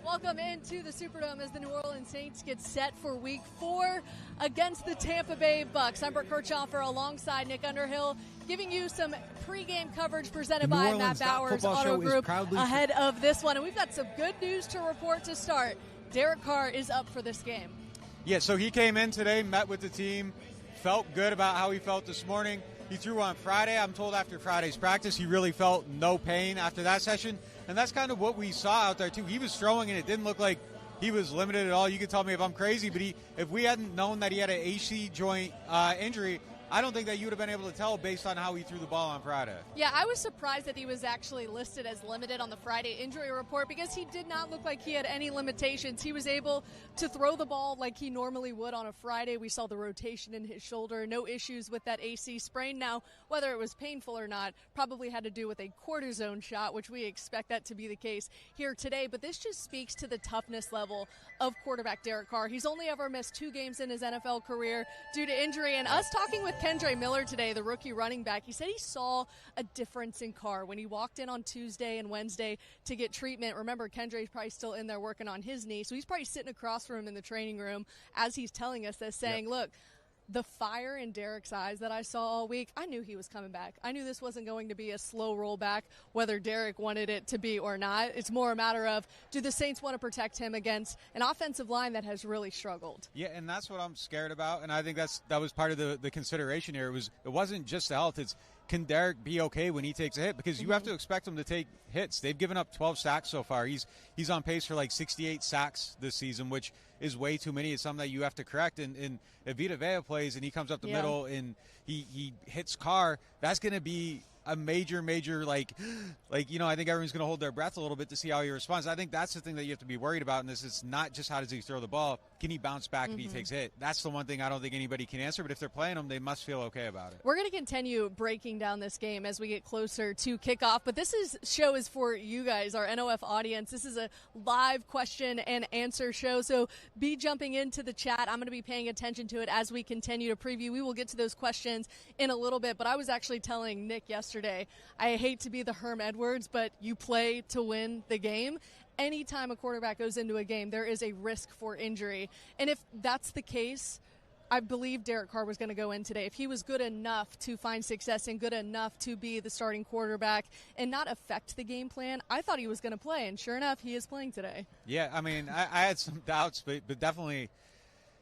Welcome into the Superdome as the New Orleans Saints get set for Week 4 against the Tampa Bay Bucs. I'm Brooke Kirchhofer alongside Nick Underhill, giving you some pregame coverage presented by Matt Bowers Auto Group ahead of this one. And we've got some good news to report to start. Derek Carr is up for this game. Yeah, so he came in today, met with the team, felt good about how he felt this morning. He threw on Friday. I'm told after Friday's practice, he really felt no pain after that session. And that's kind of what we saw out there, too. He was throwing, and it didn't look like he was limited at all. You can tell me if I'm crazy, but if we hadn't known that he had an AC joint injury, I don't think that you would have been able to tell based on how he threw the ball on Friday. Yeah, I was surprised that he was actually listed as limited on the Friday injury report because he did not look like he had any limitations. He was able to throw the ball like he normally would on a Friday. We saw the rotation in his shoulder. No issues with that AC sprain. Now, whether it was painful or not, probably had to do with a cortisone shot, which we expect that to be the case here today. But this just speaks to the toughness level of quarterback Derek Carr. He's only ever missed 2 games in his NFL career due to injury. And us talking with Kendre Miller today, the rookie running back, he said he saw a difference in Carr when he walked in on Tuesday and Wednesday to get treatment. Remember, Kendre's probably still in there working on his knee, so he's probably sitting across from him in the training room as he's telling us this, saying, look, the fire in Derek's eyes that I saw all week, I knew he was coming back. I knew this wasn't going to be a slow rollback, whether Derek wanted it to be or not. It's more a matter of, do the Saints want to protect him against an offensive line that has really struggled? Yeah, and that's what I'm scared about, and I think that was part of the consideration here. It wasn't just the health. It's, can Derek be okay when he takes a hit? Because you have to expect him to take hits. They've given up 12 sacks so far. He's on pace for like 68 sacks this season, which is way too many. It's something that you have to correct. And if Vita Vea plays and he comes up the middle and he hits Carr, that's going to be a major, like, I think everyone's going to hold their breath a little bit to see how he responds. I think that's the thing that you have to be worried about in this. It's not just how does he throw the ball. Can he bounce back if he takes a hit? That's the one thing I don't think anybody can answer, but if they're playing him, they must feel okay about it. We're going to continue breaking down this game as we get closer to kickoff, but this show is for you guys, our NOF audience. This is a live question and answer show, so be jumping into the chat. I'm going to be paying attention to it as we continue to preview. We will get to those questions in a little bit, but I was actually telling Nick yesterday, I hate to be the Herm Edwards, but you play to win the game. Anytime a quarterback goes into a game, there is a risk for injury. And if that's the case, I believe Derek Carr was going to go in today. If he was good enough to find success and good enough to be the starting quarterback and not affect the game plan, I thought he was going to play. And sure enough, he is playing today. Yeah, I mean, I had some doubts, but definitely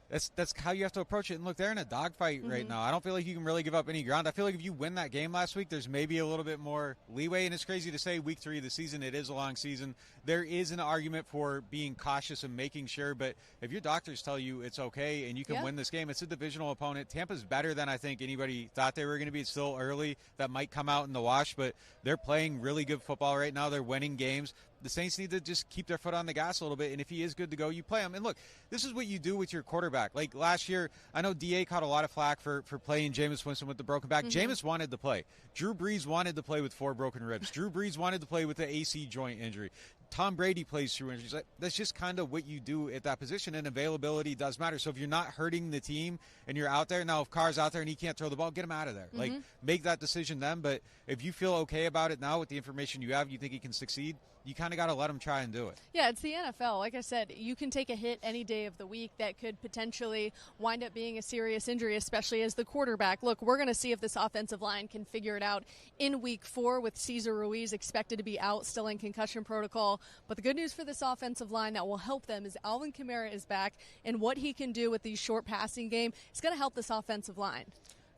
that's how you have to approach it. And look, they're in a dogfight right now. I don't feel like you can really give up any ground. I feel like if you win that game last week, there's maybe a little bit more leeway. And it's crazy to say week 3 of the season, it is a long season. There is an argument for being cautious and making sure. But if your doctors tell you it's okay and you can win this game, it's a divisional opponent. Tampa's better than I think anybody thought they were going to be. It's still early. That might come out in the wash, but they're playing really good football right now. They're winning games. The Saints need to just keep their foot on the gas a little bit, and if he is good to go, you play him. And look, this is what you do with your quarterback. Like last year, I know D.A. caught a lot of flack for playing Jameis Winston with the broken back. Jameis wanted to play. Drew Brees wanted to play with 4 broken ribs. Drew Brees wanted to play with the AC joint injury. Tom Brady plays through injuries. That's just kind of what you do at that position, and availability does matter. So if you're not hurting the team and you're out there, now if Carr's out there and he can't throw the ball, get him out of there. Like, make that decision then. But if you feel okay about it now with the information you have, you think he can succeed, you kind of got to let him try and do it. Yeah, it's the NFL. Like I said, you can take a hit any day of the week that could potentially wind up being a serious injury, especially as the quarterback. Look, we're going to see if this offensive line can figure it out in week 4 with Cesar Ruiz expected to be out, still in concussion protocol. But the good news for this offensive line that will help them is Alvin Kamara is back, and what he can do with the short passing game is going to help this offensive line.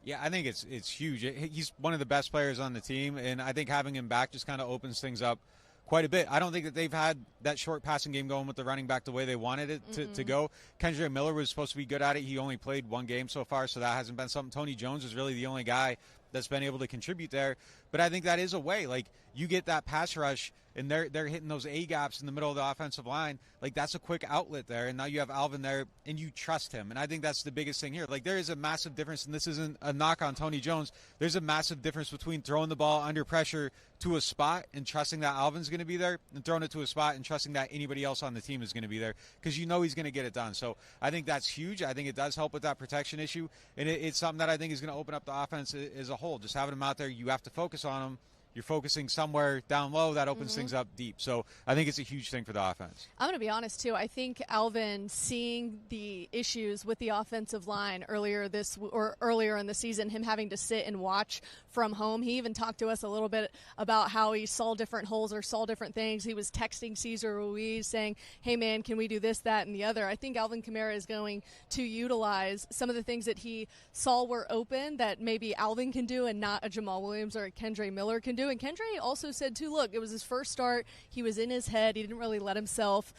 Yeah, I think it's huge. He's one of the best players on the team, and I think having him back just kind of opens things up quite a bit. I don't think that they've had that short passing game going with the running back the way they wanted it to go. Kendre Miller was supposed to be good at it. He only played 1 game so far, so that hasn't been something. Tony Jones is really the only guy that's been able to contribute there. But I think that is a way. Like, you get that pass rush, and they're hitting those A-gaps in the middle of the offensive line. Like, that's a quick outlet there, and now you have Alvin there, and you trust him. And I think that's the biggest thing here. Like, there is a massive difference, and this isn't a knock on Tony Jones. There's a massive difference between throwing the ball under pressure to a spot and trusting that Alvin's going to be there, and throwing it to a spot and trusting that anybody else on the team is going to be there, because you know he's going to get it done. So I think that's huge. I think it does help with that protection issue, and it's something that I think is going to open up the offense as a whole. Just having him out there, you have to focus on him. You're focusing somewhere down low that opens things up deep. So I think it's a huge thing for the offense. I'm going to be honest, too. I think Alvin, seeing the issues with the offensive line earlier in the season, him having to sit and watch from home, he even talked to us a little bit about how he saw different holes or saw different things. He was texting Cesar Ruiz saying, hey, man, can we do this, that, and the other? I think Alvin Kamara is going to utilize some of the things that he saw were open that maybe Alvin can do and not a Jamal Williams or a Kendre Miller can do. And Kendre also said, too, look, it was his first start. He was in his head. He didn't really let himself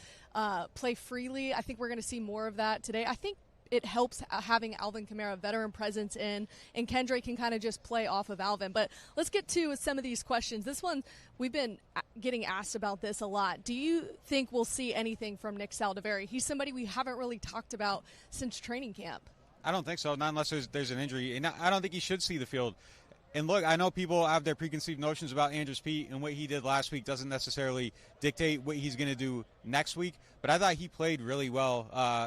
play freely. I think we're going to see more of that today. I think it helps having Alvin Kamara, veteran presence in, and Kendre can kind of just play off of Alvin. But let's get to some of these questions. This one, we've been getting asked about this a lot. Do you think we'll see anything from Nick Saldiveri? He's somebody we haven't really talked about since training camp. I don't think so, not unless there's an injury. And I don't think he should see the field. And look, I know people have their preconceived notions about Andrews Pete, and what he did last week doesn't necessarily dictate what he's going to do next week. But I thought he played really well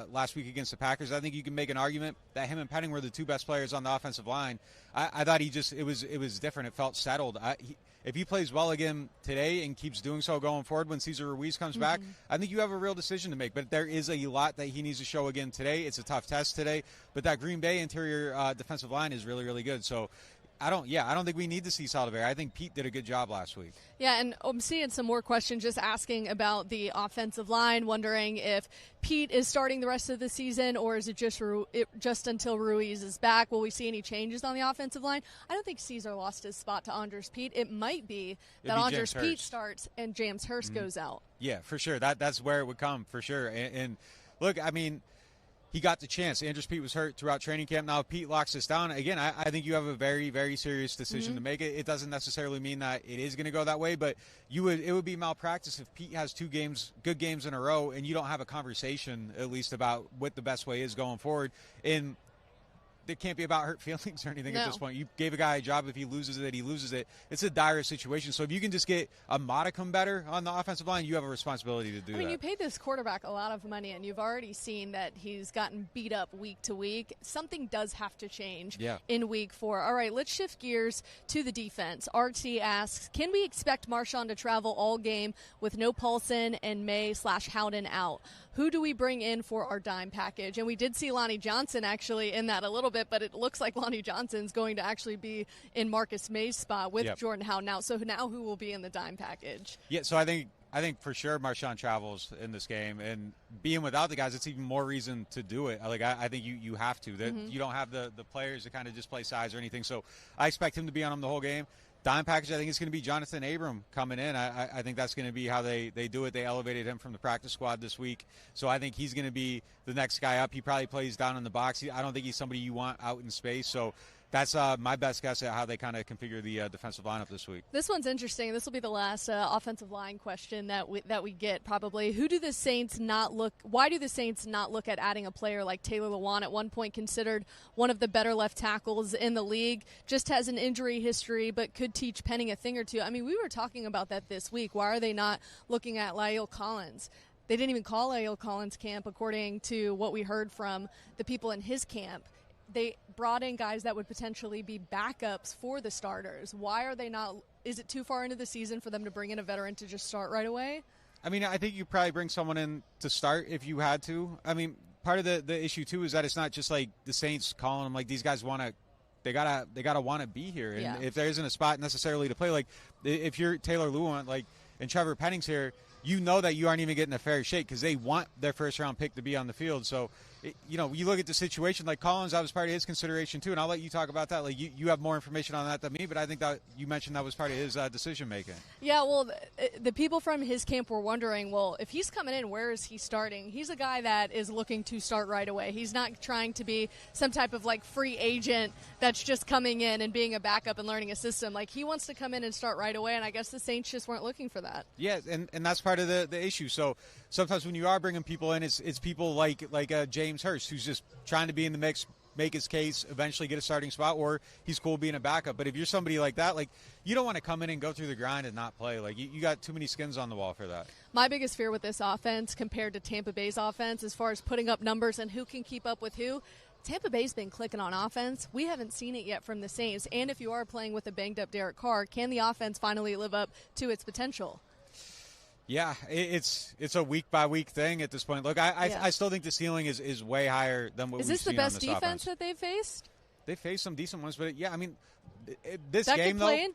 last week against the Packers. I think you can make an argument that him and Penning were the two best players on the offensive line. I thought it was different. It felt settled. If he plays well again today and keeps doing so going forward when Cesar Ruiz comes back, I think you have a real decision to make. But there is a lot that he needs to show again today. It's a tough test today. But that Green Bay interior defensive line is really, really good. So I don't think we need to see Saldiveri. I think Pete did a good job last week. Yeah, and I'm seeing some more questions just asking about the offensive line, wondering if Pete is starting the rest of the season or is it just until Ruiz is back? Will we see any changes on the offensive line? I don't think Cesar lost his spot to Andres Pete. It might be that Andres Pete starts and James Hurst goes out. Yeah, for sure. That's where it would come, for sure. And look, I mean, he got the chance. Andres Pete was hurt throughout training camp. Now, if Pete locks this down, again, I think you have a very, very serious decision to make. It doesn't necessarily mean that it is going to go that way, but it would be malpractice if Pete has good games in a row, and you don't have a conversation, at least, about what the best way is going forward. And it can't be about hurt feelings or anything at this point. You gave a guy a job. If he loses it, he loses it. It's a dire situation. So if you can just get a modicum better on the offensive line, you have a responsibility to do that. I mean, you paid this quarterback a lot of money, and you've already seen that he's gotten beat up week to week. Something does have to change in week 4. All right, let's shift gears to the defense. RT asks, can we expect Marshawn to travel all game with no Paulson and May/Howden out? Who do we bring in for our dime package? And we did see Lonnie Johnson actually in that a little bit, but it looks like Lonnie Johnson's going to actually be in Marcus May's spot with Jordan Howden now. So now who will be in the dime package? Yeah, so I think for sure Marshawn travels in this game, and being without the guys, it's even more reason to do it. Like I think you have to. You don't have the players to kind of just play size or anything. So I expect him to be on him the whole game. Dime package, I think it's going to be Jonathan Abram coming in. I think that's going to be how they do it. They elevated him from the practice squad this week. So I think he's going to be the next guy up. He probably plays down in the box. I don't think he's somebody you want out in space. So that's my best guess at how they kind of configure the defensive lineup this week. This one's interesting. This will be the last offensive line question that we get probably. Why do the Saints not look at adding a player like Taylor Lewan, at one point considered one of the better left tackles in the league, just has an injury history but could teach Penning a thing or two? I mean, we were talking about that this week. Why are they not looking at La'el Collins? They didn't even call La'el Collins camp, according to what we heard from the people in his camp. They brought in guys that would potentially be backups for the starters. Why are they not? Is it too far into the season for them to bring in a veteran to just start right away? I mean, I think you probably bring someone in to start if you had to. I mean, part of the issue too is that it's not just like the Saints calling them, like these guys they gotta want to be here. And if there isn't a spot necessarily to play, like if you're Taylor Lewan, like, and Trevor Penning's here, you know that you aren't even getting a fair shake because they want their first round pick to be on the field. So, you look at the situation, like Collins, that was part of his consideration too, and I'll let you talk about that. Like you have more information on that than me, but I think that you mentioned that was part of his decision making. Yeah, well, the people from his camp were wondering, well, if he's coming in, where is he starting? He's a guy that is looking to start right away. He's not trying to be some type of like free agent that's just coming in and being a backup and learning a system. Like he wants to come in and start right away, and I guess the Saints just weren't looking for that. Yeah, and that's part of the issue. So sometimes when you are bringing people in, it's people like James Hurst, who's just trying to be in the mix, make his case, eventually get a starting spot, or he's cool being a backup. But if you're somebody like that, like you don't want to come in and go through the grind and not play. Like you got too many skins on the wall for that. My biggest fear with this offense compared to Tampa Bay's offense, as far as putting up numbers and who can keep up with who, Tampa Bay's been clicking on offense. We haven't seen it yet from the Saints. And if you are playing with a banged-up Derek Carr, can the offense finally live up to its potential? Yeah, it's a week-by-week thing at this point. Look, I still think the ceiling is way higher than what we've seen on this offense. Is this the best defense that they've faced? They faced some decent ones, but, yeah, I mean, this that game, though,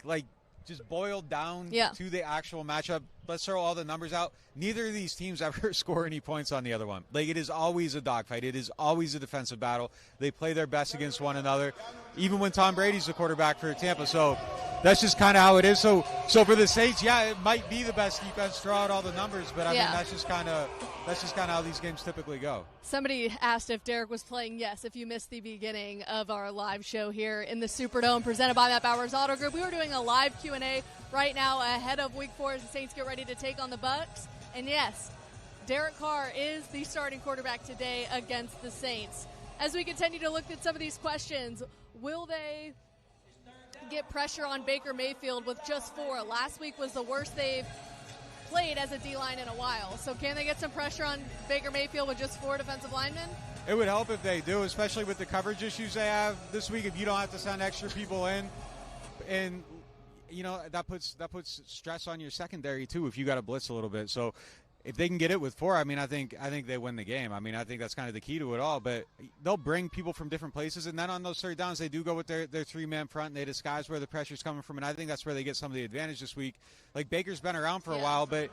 like just boiled down yeah. to the actual matchup. Let's throw all the numbers out. Neither of these teams ever score any points on the other one. Like, it is always a dogfight. It is always a defensive battle. They play their best against one another, even when Tom Brady's the quarterback for Tampa. So that's just kind of how it is. So for the Saints, yeah, it might be the best defense. Throw out all the numbers, but I mean that's just kind of how these games typically go. Somebody asked if Derek was playing. Yes, if you missed the beginning of our live show here in the Superdome presented by Matt Bowers Auto Group, we were doing a live Q&A right now ahead of Week 4 as the Saints get ready to take on the Bucs. And yes, Derek Carr is the starting quarterback today against the Saints. As we continue to look at some of these questions, will they get pressure on Baker Mayfield with just 4? Last week was the worst they've played as a D-line in a while. So can they get some pressure on Baker Mayfield with just 4 defensive linemen? It would help if they do, especially with the coverage issues they have this week. If you don't have to send extra people in, and you know that puts stress on your secondary too. If you got to blitz a little bit, so if they can get it with 4, I mean, I think they win the game. I mean, I think that's kind of the key to it all. But they'll bring people from different places, and then on those third downs, they do go with their 3-man front, and they disguise where the pressure's coming from. And I think that's where they get some of the advantage this week. Like, Baker's been around for a while, but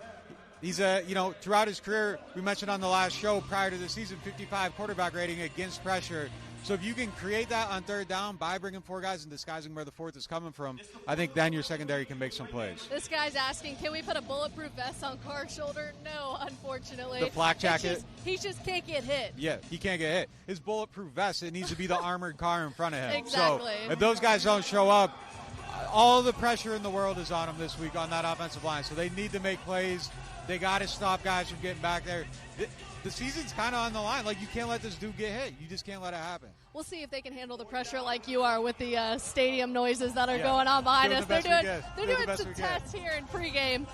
he's throughout his career, we mentioned on the last show prior to the season, 55 quarterback rating against pressure. So if you can create that on third down by bringing 4 guys and disguising where the 4th is coming from, I think then your secondary can make some plays. This guy's asking, can we put a bulletproof vest on Carr's shoulder? No, unfortunately. The flak jacket? He just can't get hit. Yeah, he can't get hit. His bulletproof vest, it needs to be the armored car in front of him. Exactly. So if those guys don't show up, all the pressure in the world is on them this week on that offensive line. So they need to make plays. They got to stop guys from getting back there. The season's kind of on the line. Like, you can't let this dude get hit. You just can't let it happen. We'll see if they can handle the pressure like you are with the stadium noises that are going on behind us. They're doing some tests here in pregame.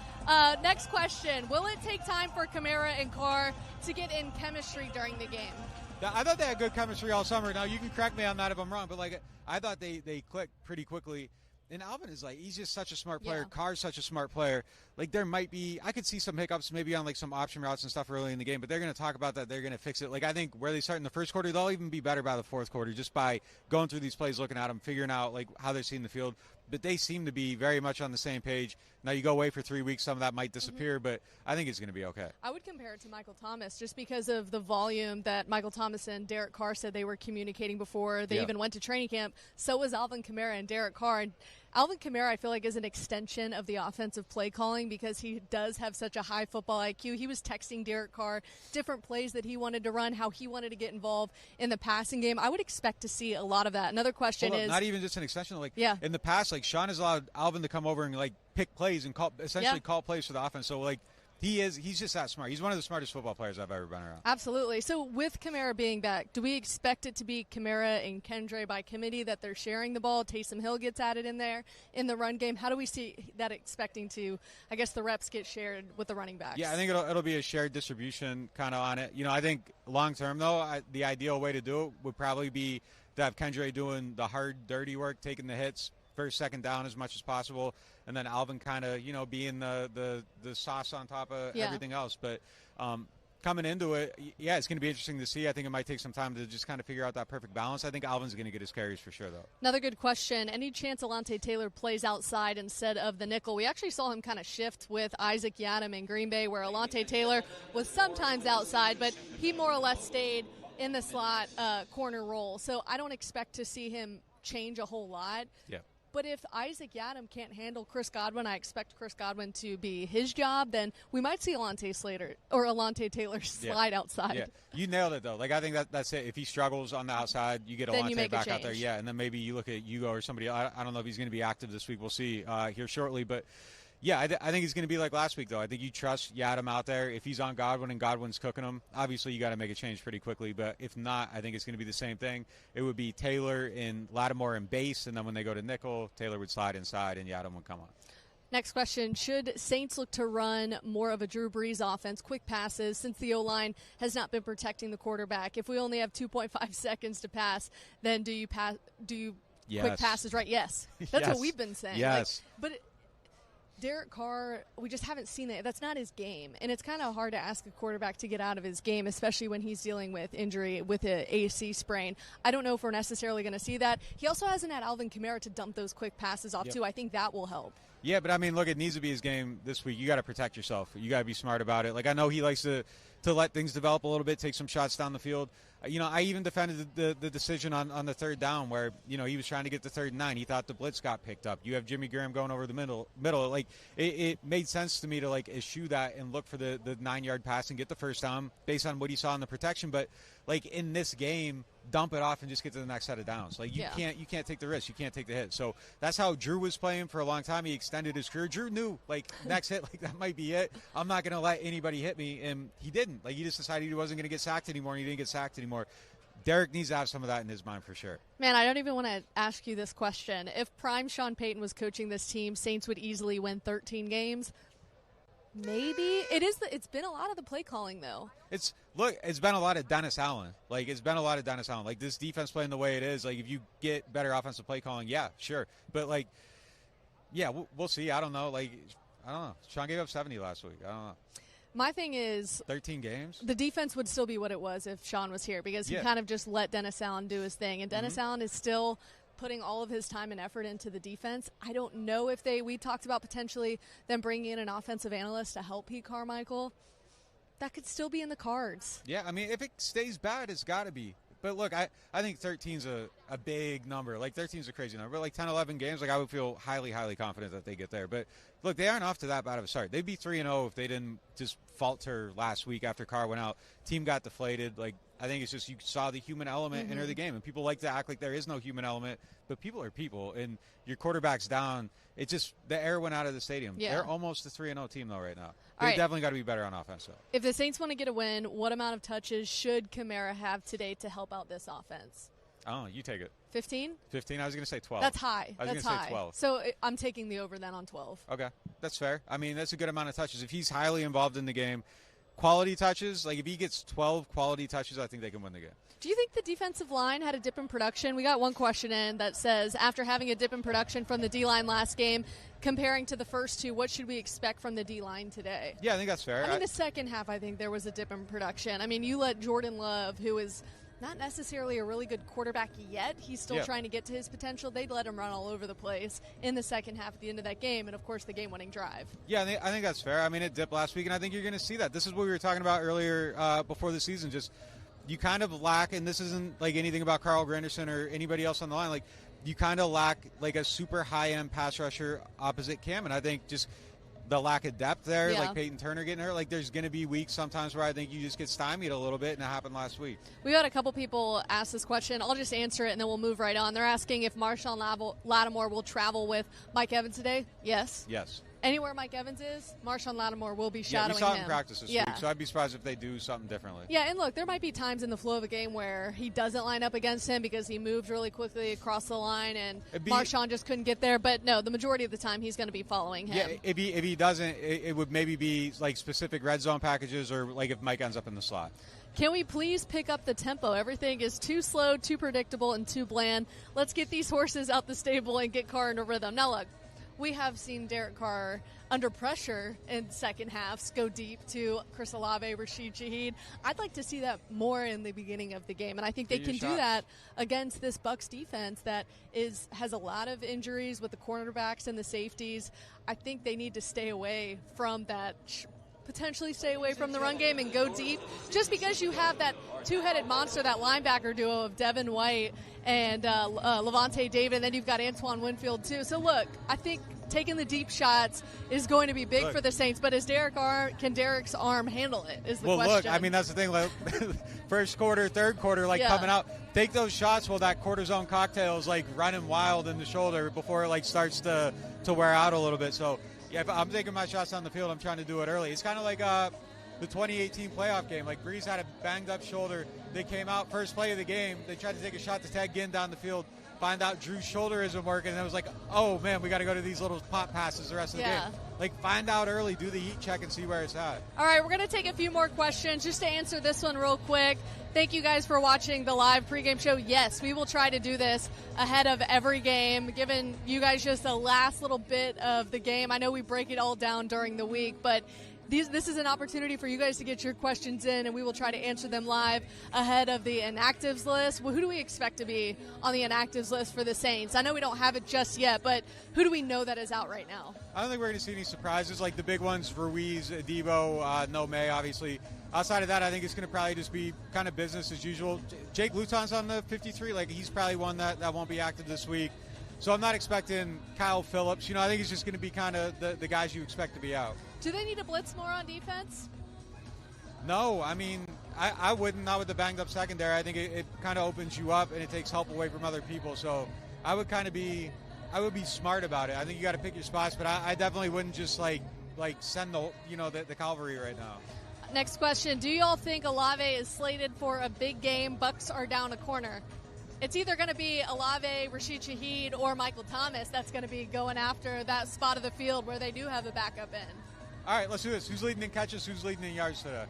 Next question. Will it take time for Kamara and Carr to get in chemistry during the game? I thought they had good chemistry all summer. Now, you can correct me on that if I'm wrong, but, like, I thought they clicked pretty quickly. And Alvin is he's just such a smart player. Yeah. Carr's such a smart player. Like, there might be, I could see some hiccups maybe on, like, some option routes and stuff early in the game, but they're going to talk about that. They're going to fix it. Like, I think where they start in the first quarter, they'll even be better by the fourth quarter just by going through these plays, looking at them, figuring out, like, how they're seeing the field. But they seem to be very much on the same page. Now, you go away for 3 weeks, some of that might disappear, but I think it's going to be okay. I would compare it to Michael Thomas just because of the volume that Michael Thomas and Derek Carr said they were communicating before they even went to training camp. So was Alvin Kamara and Derek Carr. And Alvin Kamara, I feel like, is an extension of the offensive play calling because he does have such a high football IQ. He was texting Derek Carr different plays that he wanted to run, how he wanted to get involved in the passing game. I would expect to see a lot of that. Another question is not even just an extension. Like, in the past, like, Sean has allowed Alvin to come over and, like, pick plays and call plays for the offense. So, like, he's just that smart. He's one of the smartest football players I've ever been around. Absolutely. So with Kamara being back, do we expect it to be Kamara and Kendre by committee that they're sharing the ball? Taysom Hill gets added in there in the run game. How do we see that expecting to, I guess, the reps get shared with the running backs? Yeah, I think it'll be a shared distribution kind of on it. You know, I think long-term, though, the ideal way to do it would probably be to have Kendre doing the hard, dirty work, taking the hits, first, second down as much as possible, and then Alvin kind of, being the sauce on top of everything else. But coming into it, it's going to be interesting to see. I think it might take some time to just kind of figure out that perfect balance. I think Alvin's going to get his carries for sure, though. Another good question. Any chance Alontae Taylor plays outside instead of the nickel? We actually saw him kind of shift with Isaac Yiadom in Green Bay, where Alontae Taylor was sometimes outside, but he more or less stayed in the slot corner role. So I don't expect to see him change a whole lot. Yeah. But if Isaac Yiadom can't handle Chris Godwin, I expect Chris Godwin to be his job, then we might see Alontae Taylor slide outside. Yeah, you nailed it, though. Like, I think that's it. If he struggles on the outside, you get Alontae back out there. Yeah, and then maybe you look at Hugo or somebody. I don't know if he's going to be active this week. We'll see here shortly. But, yeah, I think he's going to be like last week, though. I think you trust Yiadom out there. If he's on Godwin and Godwin's cooking him, obviously you got to make a change pretty quickly. But if not, I think it's going to be the same thing. It would be Taylor and Lattimore in base, and then when they go to nickel, Taylor would slide inside and Yiadom would come on. Next question, should Saints look to run more of a Drew Brees offense, quick passes, since the O-line has not been protecting the quarterback? If we only have 2.5 seconds to pass, then do you Yes. quick passes, right? Yes. That's Yes. what we've been saying. Yes. Derek Carr, we just haven't seen it. That's not his game. And it's kind of hard to ask a quarterback to get out of his game, especially when he's dealing with injury with an AC sprain. I don't know if we're necessarily going to see that. He also hasn't had Alvin Kamara to dump those quick passes off, too. I think that will help. Yeah, but, I mean, look, it needs to be his game this week. You got to protect yourself. You got to be smart about it. Like, I know he likes to let things develop a little bit, take some shots down the field. I even defended the decision on the third down where, he was trying to get the 3rd and 9. He thought the blitz got picked up. You have Jimmy Graham going over the middle. Like, it made sense to me to, like, eschew that and look for the 9-yard pass and get the first down based on what he saw in the protection. But, like, in this game, dump it off and just get to the next set of downs. Like, you can't take the risk. You can't take the hit. So that's how Drew was playing for a long time. He extended his career. Drew knew, like, next hit, like, that might be it. I'm not going to let anybody hit me. And he didn't. Like, he just decided he wasn't going to get sacked anymore, and he didn't get sacked anymore. Derek needs to have some of that in his mind for sure. Man, I don't even want to ask you this question. If prime Sean Payton was coaching this team, Saints would easily win 13 games. Maybe. It's been a lot of the play calling, though. It's been a lot of Dennis Allen. Like, Like, this defense playing the way it is, like, if you get better offensive play calling, yeah, sure. But, like, yeah, we'll see. I don't know. Like, I don't know. Sean gave up 70 last week. I don't know. My thing is 13 games. The defense would still be what it was if Sean was here because he kind of just let Dennis Allen do his thing. And Dennis Allen is still putting all of his time and effort into the defense. I don't know if we talked about potentially them bringing in an offensive analyst to help Pete Carmichael. That could still be in the cards. Yeah, I mean, if it stays bad, it's got to be. But, look, I think 13's a big number. Like, 13's a crazy number. Like, 10, 11 games, like, I would feel highly, highly confident that they get there. But, look, they aren't off to that bad of a start. They'd be 3-0 if they didn't just falter last week after Carr went out. Team got deflated. Like, I think it's just you saw the human element enter the game. And people like to act like there is no human element. But people are people. And your quarterback's down. It's just the air went out of the stadium. Yeah. They're almost a 3-0 team, though, right now. They definitely got to be better on offense, though. If the Saints want to get a win, what amount of touches should Kamara have today to help out this offense? Oh, you take it. 15? 15? I was going to say 12. That's high. I was going to say 12. So I'm taking the over then on 12. Okay. That's fair. I mean, that's a good amount of touches. If he's highly involved in the game, quality touches, like if he gets 12 quality touches, I think they can win the game. Do you think the defensive line had a dip in production? We got one question in that says, after having a dip in production from the D-line last game, comparing to the first two, what should we expect from the D-line today? Yeah, I think that's fair. I mean, the second half, I think there was a dip in production. I mean, you let Jordan Love, who is not necessarily a really good quarterback yet, he's still trying to get to his potential. They'd let him run all over the place in the second half at the end of that game, and, of course, the game-winning drive. Yeah, I think that's fair. I mean, it dipped last week, and I think you're going to see that. This is what we were talking about earlier before the season, just you kind of lack, and this isn't like anything about Carl Granderson or anybody else on the line, like you kind of lack like a super high-end pass rusher opposite Cam, and I think just the lack of depth there, like Peyton Turner getting hurt, like there's going to be weeks sometimes where I think you just get stymied a little bit, and it happened last week. We had a couple people ask this question. I'll just answer it, and then we'll move right on. They're asking if Marshawn Lattimore will travel with Mike Evans today. Yes. Yes. Anywhere Mike Evans is, Marshawn Lattimore will be shadowing him. Yeah, we saw him in practice this week, so I'd be surprised if they do something differently. Yeah, and look, there might be times in the flow of a game where he doesn't line up against him because he moved really quickly across the line and Marshawn just couldn't get there. But, no, the majority of the time he's going to be following him. Yeah, if he doesn't, it would maybe be like specific red zone packages or like if Mike ends up in the slot. Can we please pick up the tempo? Everything is too slow, too predictable, and too bland. Let's get these horses out the stable and get Carr into rhythm. Now, look, we have seen Derek Carr under pressure in second halves go deep to Chris Olave, Rashid Shaheed. I'd like to see that more in the beginning of the game, and I think they can do that against this Bucs defense that has a lot of injuries with the cornerbacks and the safeties. I think they need to stay away from that, potentially stay away from the run game and go deep, just because you have that two-headed monster, that linebacker duo of Devin White and Levante David, and then you've got Antoine Winfield too. So look, I think taking the deep shots is going to be big for the Saints, but can Derek's arm handle it is the question. Well, look, I mean, that's the thing. Like, first quarter, third quarter, coming out, take those shots while that cortisone cocktail is, running wild in the shoulder before it, starts to wear out a little bit. So, yeah, if I'm taking my shots on the field, I'm trying to do it early. It's kind of like the 2018 playoff game. Like, Breeze had a banged-up shoulder. They came out first play of the game. They tried to take a shot to tag Ginn down the field. find out Drew's shoulder isn't working, and it was like, oh, man, we got to go to these little pop passes the rest of the game. Like, find out early, do the heat check, and see where it's at. All right, we're going to take a few more questions just to answer this one real quick. Thank you guys for watching the live pregame show. Yes, we will try to do this ahead of every game, giving you guys just a last little bit of the game. I know we break it all down during the week, but this is an opportunity for you guys to get your questions in, and we will try to answer them live ahead of the inactives list. Well, who do we expect to be on the inactives list for the Saints? I know we don't have it just yet, but who do we know that is out right now? I don't think we're going to see any surprises. Like the big ones, Ruiz, Debo, No May, obviously. Outside of that, I think it's going to probably just be kind of business as usual. Jake Luton's on the 53. Like, he's probably one that won't be active this week. So I'm not expecting Kyle Phillips. I think it's just going to be kind of the guys you expect to be out. Do they need to blitz more on defense? No, I mean, I wouldn't, not with the banged-up secondary. I think it kind of opens you up, and it takes help away from other people. So I would be smart about it. I think you got to pick your spots, but I definitely wouldn't just, like send the cavalry right now. Next question. Do you all think Olave is slated for a big game? Bucs are down a corner. It's either going to be Olave, Rashid Shaheed, or Michael Thomas that's going to be going after that spot of the field where they do have a backup in. All right, let's do this. Who's leading in catches? Who's leading in yards today?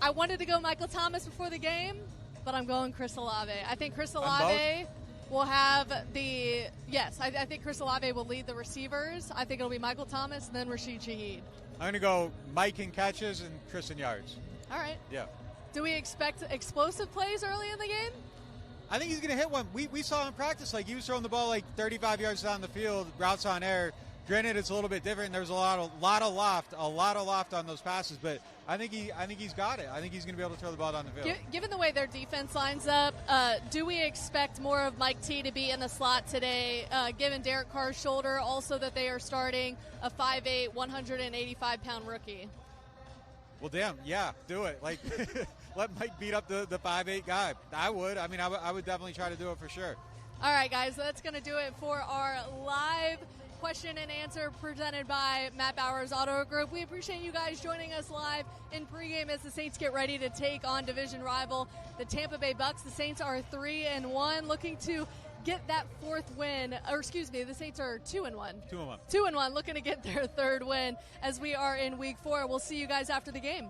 I wanted to go Michael Thomas before the game, but I'm going Chris Olave. I think Chris Olave will have I think Chris Olave will lead the receivers. I think it'll be Michael Thomas and then Rashid Shaheed. I'm going to go Mike in catches and Chris in yards. All right. Yeah. Do we expect explosive plays early in the game? I think he's going to hit one. We saw him in practice. Like, he was throwing the ball 35 yards down the field, routes on air. Granted, it's a little bit different. There's a lot of loft on those passes, but I think he's got it. I think he's going to be able to throw the ball down the field. Given the way their defense lines up, do we expect more of Mike T to be in the slot today, given Derek Carr's shoulder, also that they are starting a 5'8", 185-pound rookie? Well, damn, yeah, do it. Like, let Mike beat up the 5'8" guy. I would. I mean, I would definitely try to do it for sure. All right, guys, that's going to do it for our live question and answer presented by Matt Bowers Auto Group. We appreciate you guys joining us live in pregame as the Saints get ready to take on division rival, the Tampa Bay Bucs. The Saints are 3-1, looking to get that fourth win. Or excuse me, the Saints are 2-1. 2-1. 2-1, looking to get their third win as we are in week 4. We'll see you guys after the game.